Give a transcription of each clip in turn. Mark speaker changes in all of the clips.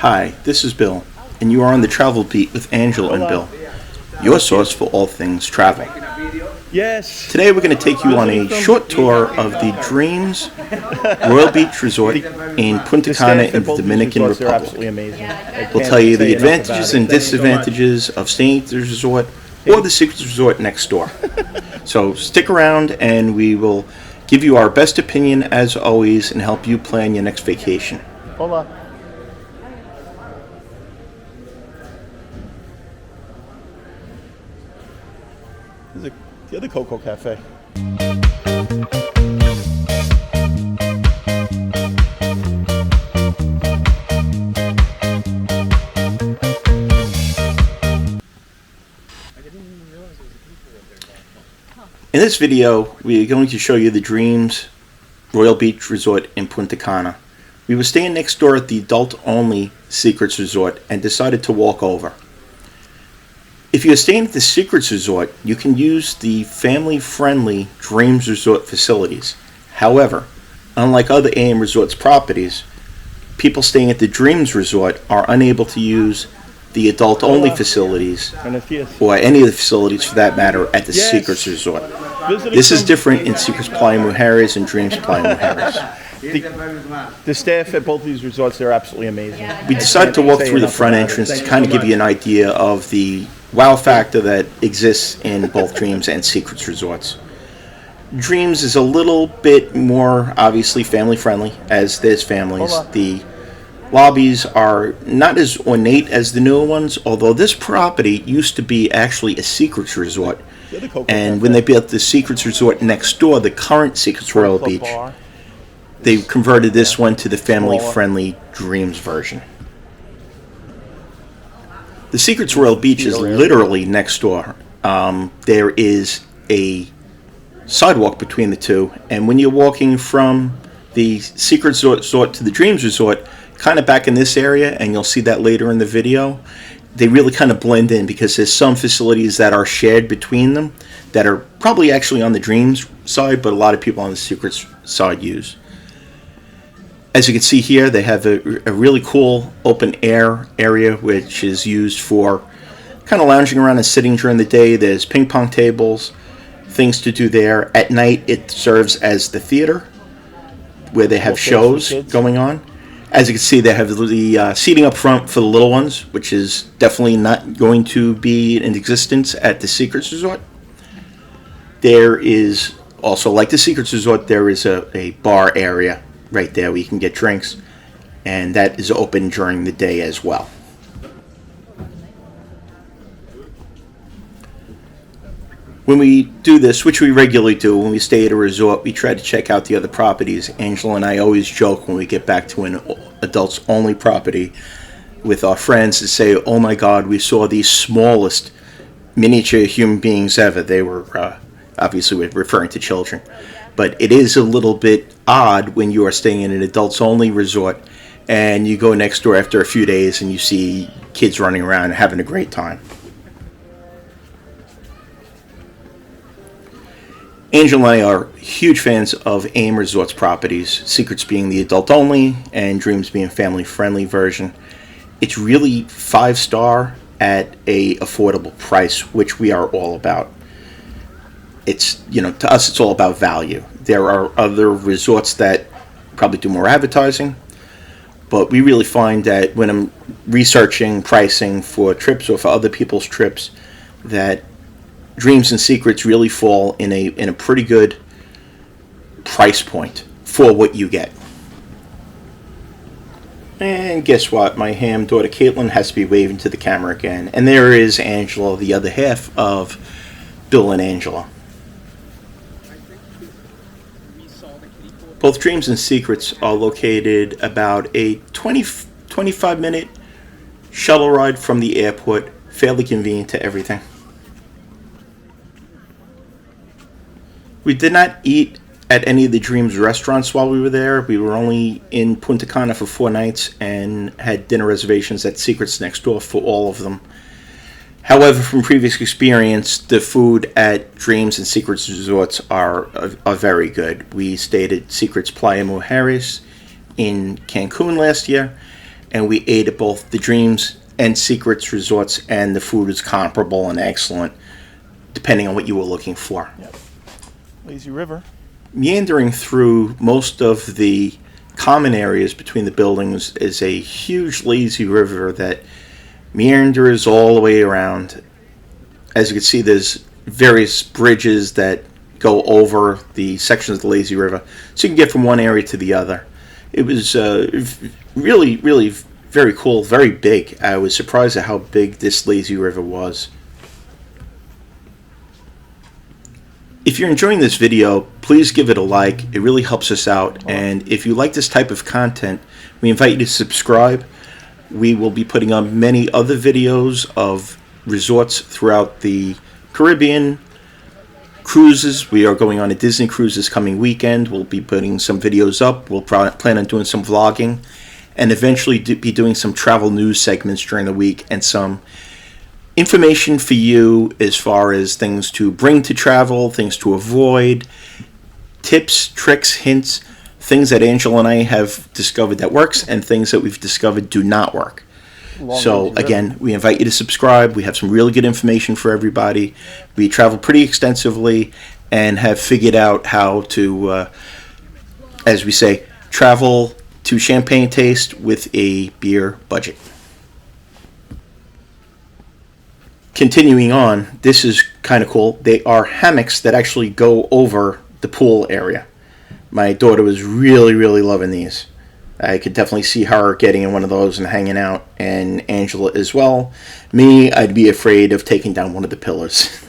Speaker 1: Hi, this is Bill, and you are on the Travel Beat with Angela and Bill, your source for all things travel.
Speaker 2: Yes.
Speaker 1: Today we're going to take you on a short tour of the Dreams Royal Beach Resort in Punta Cana in the Dominican Republic.
Speaker 2: Absolutely amazing.
Speaker 1: We'll tell you the advantages and disadvantages of staying at the resort or the Secrets Resort next door. So stick around and we will give you our best opinion as always and help you plan your next vacation.
Speaker 2: Hola. This is the other Coco Cafe.
Speaker 1: In this video, we are going to show you the Dreams Royal Beach Resort in Punta Cana. We were staying next door at the adult-only Secrets Resort and decided to walk over. If you're staying at the Secrets Resort, you can use the family-friendly Dreams Resort facilities. However, unlike other AM Resorts properties, people staying at the Dreams Resort are unable to use the adult-only facilities, or any of the facilities for that matter, at the Secrets Resort. This is different in Secrets Playa Mujeres and Dreams Playa Mujeres.
Speaker 2: The staff at both of these resorts, they're absolutely amazing.
Speaker 1: We decided to walk through the front entrance to kind of give you an idea of the wow factor that exists in both Dreams and Secrets Resorts. Dreams is a little bit more obviously family friendly, as there's families. The lobbies are not as ornate as the newer ones, although this property used to be actually a Secrets Resort. And when they built the Secrets Resort next door, the current Secrets Royal Beach, they converted this one to the family friendly Dreams version. The Secrets Royal Beach is literally next door. There is a sidewalk between the two, and when you're walking from the Secrets Resort to the Dreams Resort, kind of back in this area, and you'll see that later in the video, they really kind of blend in because there's some facilities that are shared between them that are probably actually on the Dreams side, but a lot of people on the Secrets side use. As you can see here, they have a really cool open air area which is used for kind of lounging around and sitting during the day. There's ping pong tables, things to do there. At night it serves as the theater where they have shows going on. As you can see, they have the seating up front for the little ones, which is definitely not going to be in existence at the Secrets Resort. There is also, like the Secrets Resort, there is a bar area right there where you can get drinks, and that is open during the day as well. When we do this, which we regularly do when we stay at a resort, we try to check out the other properties. Angela and I always joke when we get back to an adults only property with our friends to say, oh my god, we saw the smallest miniature human beings ever. They were obviously we're referring to children. But it is a little bit odd when you are staying in an adults-only resort and you go next door after a few days and you see kids running around and having a great time. Angel and I are huge fans of AM Resorts properties, Secrets being the adult-only and Dreams being a family-friendly version. It's really 5-star at a affordable price, which we are all about. It's, to us, it's all about value. There are other resorts that probably do more advertising, but we really find that when I'm researching pricing for trips or for other people's trips, that Dreams and Secrets really fall in a pretty good price point for what you get. And guess what? My ham daughter Caitlin has to be waving to the camera again. And there is Angela, the other half of Bill and Angela. Both Dreams and Secrets are located about a 25 minute shuttle ride from the airport, fairly convenient to everything. We did not eat at any of the Dreams restaurants while we were there. We were only in Punta Cana for 4 nights and had dinner reservations at Secrets next door for all of them. However, from previous experience, the food at Dreams and Secrets resorts are very good. We stayed at Secrets Playa Mujeres in Cancun last year, and we ate at both the Dreams and Secrets resorts, and the food was comparable and excellent, depending on what you were looking for.
Speaker 2: Yep. Lazy River.
Speaker 1: Meandering through most of the common areas between the buildings is a huge lazy river that meanders all the way around. As you can see, there's various bridges that go over the sections of the lazy river, so you can get from one area to the other. It was really, really very cool, very big. I was surprised at how big this lazy river was. If you're enjoying this video, please give it a like. It really helps us out. And if you like this type of content, we invite you to subscribe. We will be putting on many other videos of resorts throughout the Caribbean, cruises. We are going on a Disney cruise this coming weekend. We'll be putting some videos up. We'll plan on doing some vlogging, and eventually be doing some travel news segments during the week, and some information for you as far as things to bring to travel, things to avoid, tips, tricks, hints, things that Angela and I have discovered that works, and things that we've discovered do not work. So again, we invite you to subscribe. We have some really good information for everybody. We travel pretty extensively and have figured out how to, as we say, travel to champagne taste with a beer budget. Continuing on, this is kind of cool. They are hammocks that actually go over the pool area. My daughter was really, really loving these. I could definitely see her getting in one of those and hanging out, and Angela as well. Me, I'd be afraid of taking down one of the pillars.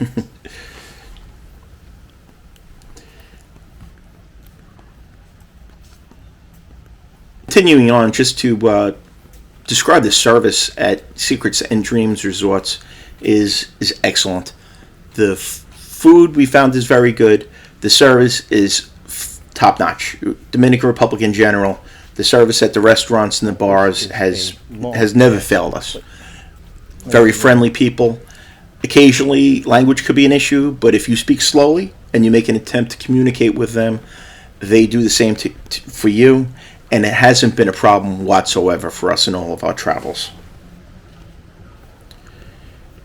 Speaker 1: Continuing on, just to describe the service at Secrets and Dreams resorts is excellent. The food we found is very good. The service is top-notch. Dominican Republic in general, the service at the restaurants and the bars has never failed us. Very friendly people. Occasionally, language could be an issue, but if you speak slowly and you make an attempt to communicate with them, they do the same for you, and it hasn't been a problem whatsoever for us in all of our travels.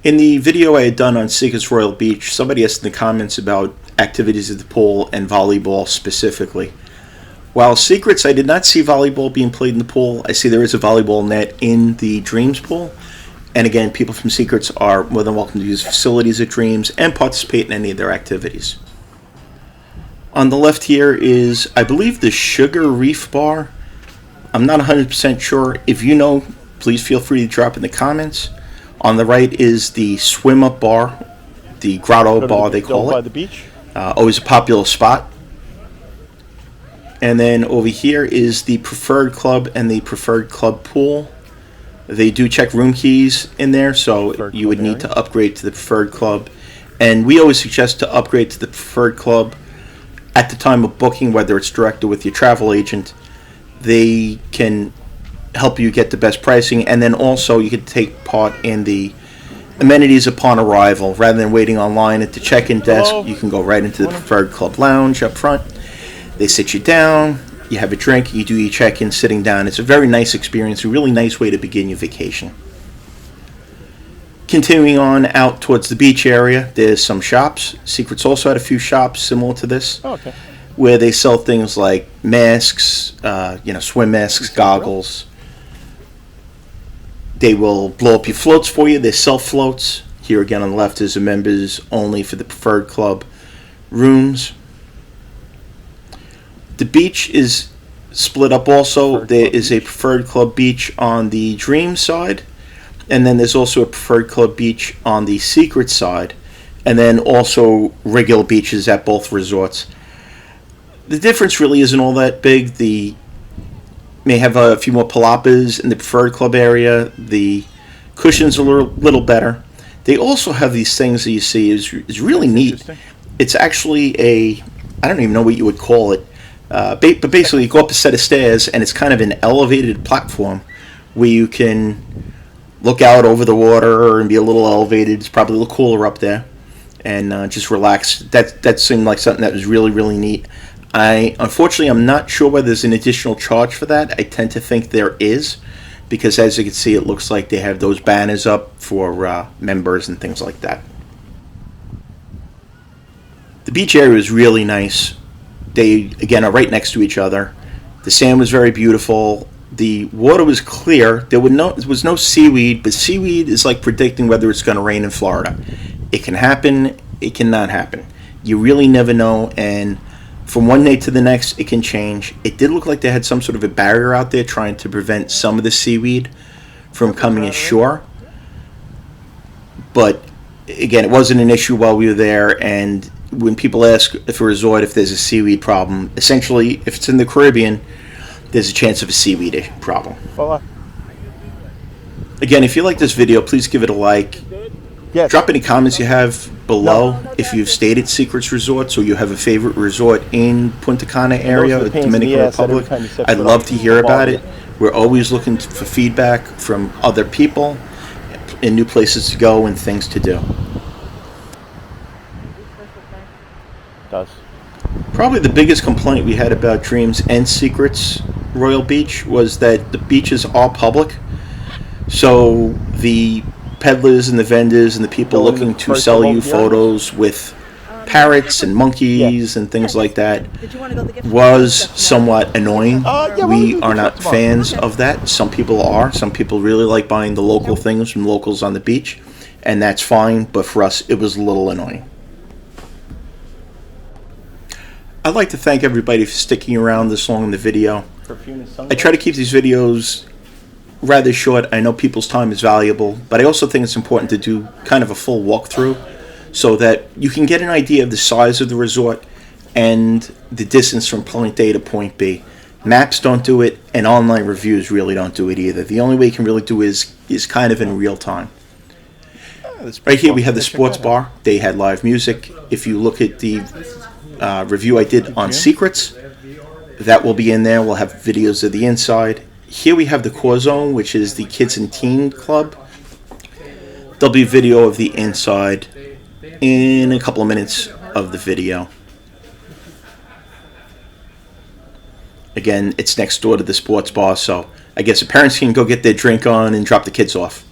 Speaker 1: In the video I had done on Secrets Royal Beach, somebody asked in the comments about activities at the pool and volleyball specifically. While Secrets, I did not see volleyball being played in the pool. I see there is a volleyball net in the Dreams pool. And again, people from Secrets are more than welcome to use facilities at Dreams and participate in any of their activities. On the left here is, I believe, the Sugar Reef Bar. I'm not 100% sure. If you know, please feel free to drop in the comments. On the right is the Swim Up Bar, the Grotto Bar they call it.
Speaker 2: By the beach.
Speaker 1: Always a popular spot. And then over here is the Preferred Club and the Preferred Club Pool. They do check room keys in there, so you would need to upgrade to the Preferred Club. And we always suggest to upgrade to the Preferred Club at the time of booking, whether it's direct or with your travel agent. They can help you get the best pricing, and then also you can take part in the amenities upon arrival. Rather than waiting online at the check-in desk, you can go right into the Preferred Club lounge up front. They sit you down, you have a drink, you do your check-in sitting down. It's a very nice experience, a really nice way to begin your vacation. Continuing on out towards the beach area, there's some shops. Secrets also had a few shops similar to this, where they sell things like masks, swim masks, goggles. They will blow up your floats for you. They sell floats. Here again on the left is the members only for the Preferred Club rooms. The beach is split up also. There is a Preferred Club beach on the Dream side, and then there's also a Preferred Club beach on the Secret side, and then also regular beaches at both resorts. The difference really isn't all that big. They may have a few more palapas in the Preferred Club area. The cushions are a little better. They also have these things that you see is really neat. It's actually I don't even know what you would call it. But basically you go up a set of stairs, and it's kind of an elevated platform where you can look out over the water and be a little elevated. It's probably a little cooler up there, and just relax. That seemed like something that was really, really neat. Unfortunately, I'm not sure whether there's an additional charge for that. I tend to think there is, because as you can see, it looks like they have those banners up for members and things like that. The beach area is really nice. They, again, are right next to each other. The sand was very beautiful. The water was clear. There was no seaweed, but seaweed is like predicting whether it's going to rain in Florida. It can happen, it cannot happen. You really never know, and from one day to the next, it can change. It did look like they had some sort of a barrier out there trying to prevent some of the seaweed from coming ashore. But, again, it wasn't an issue while we were there, and when people ask if a resort if there's a seaweed problem, essentially, if it's in the Caribbean, there's a chance of a seaweed problem. Again, if you like this video, please give it a like.
Speaker 2: Yes.
Speaker 1: Drop any comments you have below if you've stayed at Secrets Resorts or you have a favorite resort in Punta Cana area,
Speaker 2: Those are the pains in
Speaker 1: Dominican
Speaker 2: the ass that every
Speaker 1: Republic.
Speaker 2: time you set
Speaker 1: I'd
Speaker 2: foot
Speaker 1: love
Speaker 2: up,
Speaker 1: to hear
Speaker 2: you fall
Speaker 1: about
Speaker 2: in
Speaker 1: it. We're always looking for feedback from other people and new places to go and things to do.
Speaker 2: Does.
Speaker 1: Probably the biggest complaint we had about Dreams and Secrets Royal Beach was that the beaches are public. So the peddlers and the vendors and the people looking to sell you photos with parrots and monkeys and things like that was somewhat annoying. We are not fans of that. Some people are. Some people really like buying the local things from locals on the beach, and that's fine, but for us it was a little annoying. I'd like to thank everybody for sticking around this long in the video. I try to keep these videos rather short. I know people's time is valuable, but I also think it's important to do kind of a full walkthrough so that you can get an idea of the size of the resort and the distance from point A to point B. Maps don't do it, and online reviews really don't do it either. The only way you can really do it is kind of in real time. Right here we have the sports bar. They had live music. If you look at the review I did on Secrets, that will be in there. We'll have videos of the inside. Here we have the Core Zone, which is the Kids and Teen Club. There'll be video of the inside in a couple of minutes of the video. Again, it's next door to the sports bar, so I guess the parents can go get their drink on and drop the kids off.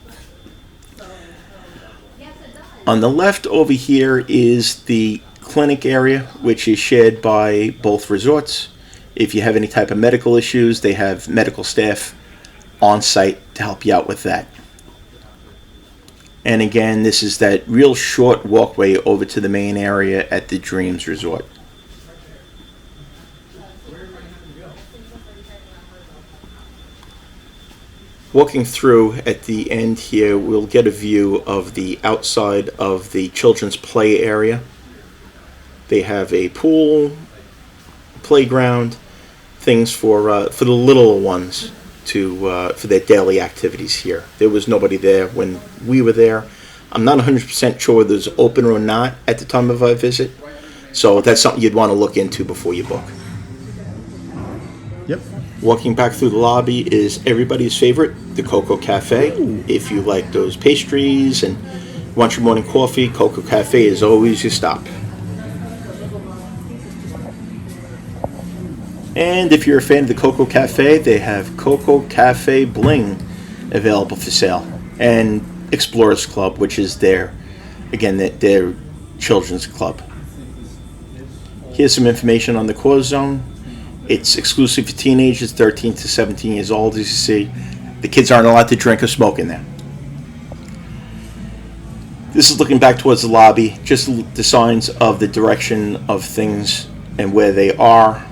Speaker 1: On the left over here is the clinic area, which is shared by both resorts. If you have any type of medical issues, they have medical staff on site to help you out with that. And again, this is that real short walkway over to the main area at the Dreams Resort. Walking through at the end here, we'll get a view of the outside of the children's play area. They have a pool, playground, things for the little ones for their daily activities here. There was nobody there when we were there. I'm not 100% sure whether it was open or not at the time of our visit, so that's something you'd want to look into before you book.
Speaker 2: Yep.
Speaker 1: Walking back through the lobby is everybody's favorite, the Coco Cafe. Ooh. If you like those pastries and want your morning coffee, Coco Cafe is always your stop. And if you're a fan of the Coco Cafe, they have Coco Cafe Bling available for sale. And Explorers Club, which is their children's club. Here's some information on the Core Zone. It's exclusive for teenagers 13 to 17 years old, as you see. The kids aren't allowed to drink or smoke in there. This is looking back towards the lobby, just the signs of the direction of things and where they are.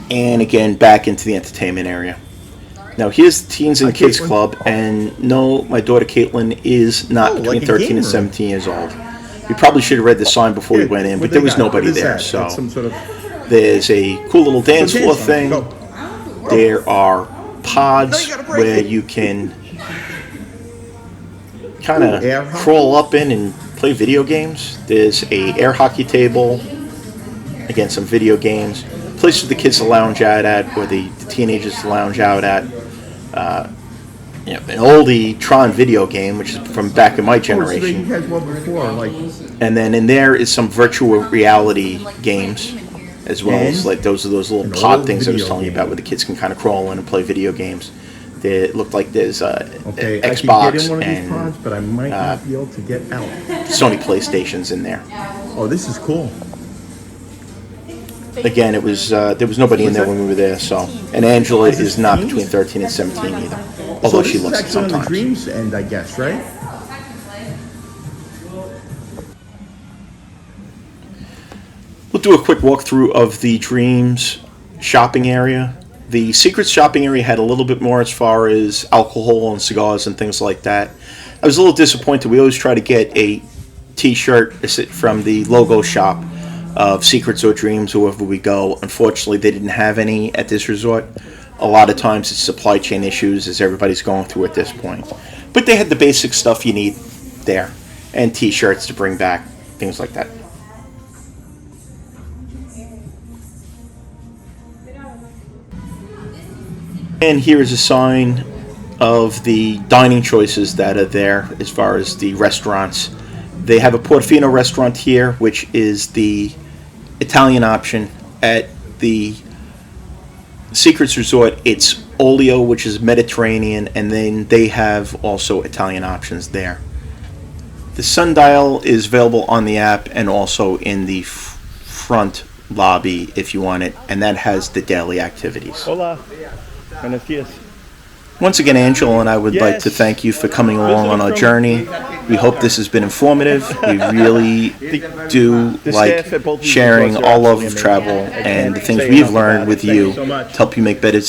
Speaker 1: And again, back into the entertainment area. Now here's the Teens and Kids Club, and no, my daughter Caitlin is not between 13 and 17 years old. We probably should have read the sign before we went in, but there was nobody there. So there's a cool little dance floor thing. There are pods where you can kind of crawl up in and play video games. There's a air hockey table. Again, some video games. Place for the kids to lounge out at, or the teenagers to lounge out at. An oldie Tron video game, which is from back in my generation. And then in there is some virtual reality games as well as like those little
Speaker 3: an
Speaker 1: pod
Speaker 3: old
Speaker 1: things I was
Speaker 3: video
Speaker 1: telling you
Speaker 3: game.
Speaker 1: about, where the kids can kind of crawl in and play video games. It looked like there's
Speaker 3: Okay, I could
Speaker 1: Xbox
Speaker 3: get in one of these
Speaker 1: and
Speaker 3: pods, but I might not be able to get out.
Speaker 1: Sony PlayStations in there.
Speaker 3: Oh, this is cool.
Speaker 1: Again, it was there was nobody in there when we were there. So, and Angela is not between 13 and 17 either, although
Speaker 3: So
Speaker 1: she
Speaker 3: this
Speaker 1: looks
Speaker 3: is
Speaker 1: it
Speaker 3: actually on the
Speaker 1: sometimes.
Speaker 3: Dreams end, I guess, right?
Speaker 1: We'll do a quick walkthrough of the Dreams shopping area. The Secrets shopping area had a little bit more as far as alcohol and cigars and things like that. I was a little disappointed. We always try to get a t-shirt from the logo shop of Secrets or Dreams wherever we go. Unfortunately, they didn't have any at this resort. A lot of times it's supply chain issues, as everybody's going through at this point. But they had the basic stuff you need there, and t-shirts to bring back, things like that. And here is a sign of the dining choices that are there as far as the restaurants. They have a Portofino restaurant here, which is the Italian option. At the Secrets Resort, it's Olio, which is Mediterranean, and then they have also Italian options there. The sundial is available on the app and also in the front lobby if you want it, and that has the daily activities.
Speaker 2: Hola. Buenos dias.
Speaker 1: Once again, Angela and I would like to
Speaker 2: Yes.
Speaker 1: thank you for coming along on our journey. We hope this has been informative. We really do
Speaker 2: The
Speaker 1: like
Speaker 2: staff at both of these
Speaker 1: sharing
Speaker 2: resorts are
Speaker 1: our love of
Speaker 2: absolutely
Speaker 1: travel
Speaker 2: amazing.
Speaker 1: and the things
Speaker 2: Say
Speaker 1: we've
Speaker 2: enough
Speaker 1: learned
Speaker 2: about
Speaker 1: with
Speaker 2: it. Thank
Speaker 1: you
Speaker 2: you so
Speaker 1: to
Speaker 2: much.
Speaker 1: help you make better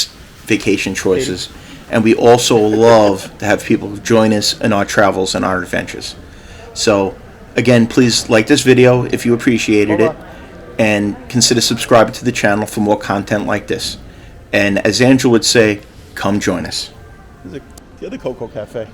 Speaker 1: vacation choices. And we also love to have people join us in our travels and our adventures. So, again, please like this video if you appreciated it, and consider subscribing to the channel for more content like this. And as Angela would say, come join us.
Speaker 2: The other Coco Cafe.